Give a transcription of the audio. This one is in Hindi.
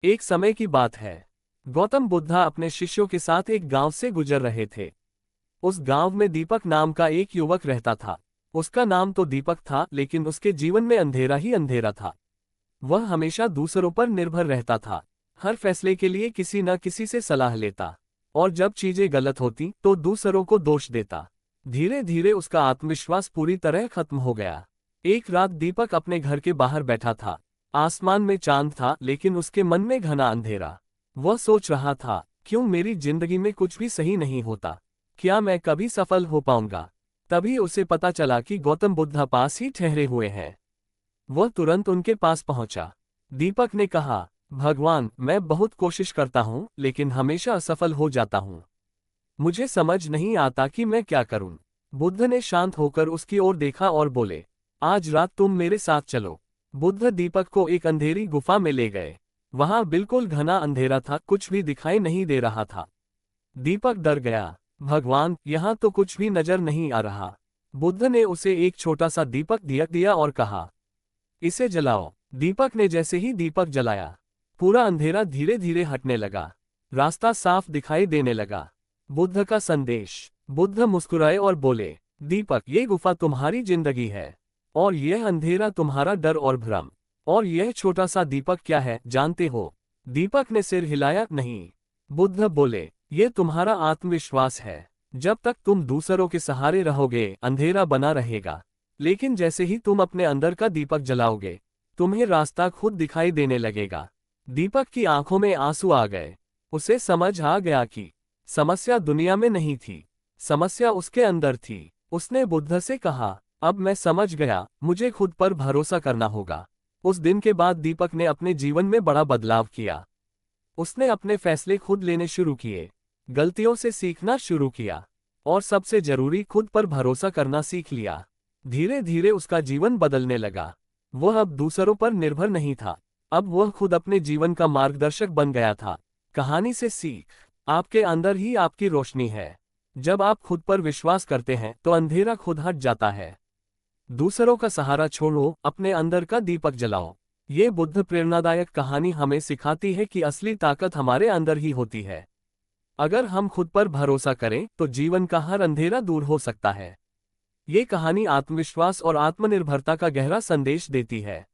एक समय की बात है। गौतम बुद्धा अपने शिष्यों के साथ एक गांव से गुजर रहे थे। उस गांव में दीपक नाम का एक युवक रहता था। उसका नाम तो दीपक था, लेकिन उसके जीवन में अंधेरा ही अंधेरा था। वह हमेशा दूसरों पर निर्भर रहता था। हर फैसले के लिए किसी न किसी से सलाह लेता, और जब चीजें गलत होती तो दूसरों को दोष देता। धीरे धीरे उसका आत्मविश्वास पूरी तरह खत्म हो गया। एक रात दीपक अपने घर के बाहर बैठा था। आसमान में चांद था, लेकिन उसके मन में घना अंधेरा। वह सोच रहा था, क्यों मेरी जिंदगी में कुछ भी सही नहीं होता? क्या मैं कभी सफल हो पाऊंगा? तभी उसे पता चला कि गौतम बुद्ध पास ही ठहरे हुए हैं। वह तुरंत उनके पास पहुंचा। दीपक ने कहा, भगवान, मैं बहुत कोशिश करता हूं, लेकिन हमेशा असफल हो जाता हूं। मुझे समझ नहीं आता कि मैं क्या करूं। बुद्ध ने शांत होकर उसकी ओर देखा और बोले, आज रात तुम मेरे साथ चलो। बुद्ध दीपक को एक अंधेरी गुफा में ले गए। वहां बिल्कुल घना अंधेरा था, कुछ भी दिखाई नहीं दे रहा था। दीपक डर गया। भगवान, यहाँ तो कुछ भी नजर नहीं आ रहा। बुद्ध ने उसे एक छोटा सा दीपक दिया और कहा, इसे जलाओ। दीपक ने जैसे ही दीपक जलाया, पूरा अंधेरा धीरे धीरे हटने लगा। रास्ता साफ दिखाई देने लगा। बुद्ध का संदेश। बुद्ध मुस्कुराए और बोले, दीपक, ये गुफा तुम्हारी जिंदगी है, और यह अंधेरा तुम्हारा डर और भ्रम। और यह छोटा सा दीपक क्या है, जानते हो? दीपक ने सिर हिलाया, नहीं। बुद्ध बोले, ये तुम्हारा आत्मविश्वास है। जब तक तुम दूसरों के सहारे रहोगे, अंधेरा बना रहेगा। लेकिन जैसे ही तुम अपने अंदर का दीपक जलाओगे, तुम्हें रास्ता खुद दिखाई देने लगेगा। दीपक की आंखों में आंसू आ गए। उसे समझ आ गया कि समस्या दुनिया में नहीं थी, समस्या उसके अंदर थी। उसने बुद्ध से कहा, अब मैं समझ गया, मुझे खुद पर भरोसा करना होगा। उस दिन के बाद दीपक ने अपने जीवन में बड़ा बदलाव किया। उसने अपने फैसले खुद लेने शुरू किए, गलतियों से सीखना शुरू किया, और सबसे जरूरी, खुद पर भरोसा करना सीख लिया। धीरे धीरे उसका जीवन बदलने लगा। वह अब दूसरों पर निर्भर नहीं था। अब वह खुद अपने जीवन का मार्गदर्शक बन गया था। कहानी से सीख, आपके अंदर ही आपकी रोशनी है। जब आप खुद पर विश्वास करते हैं तो अंधेरा खुद हट जाता है। दूसरों का सहारा छोड़ो, अपने अंदर का दीपक जलाओ। ये बुद्ध प्रेरणादायक कहानी हमें सिखाती है कि असली ताकत हमारे अंदर ही होती है। अगर हम खुद पर भरोसा करें तो जीवन का हर अंधेरा दूर हो सकता है। ये कहानी आत्मविश्वास और आत्मनिर्भरता का गहरा संदेश देती है।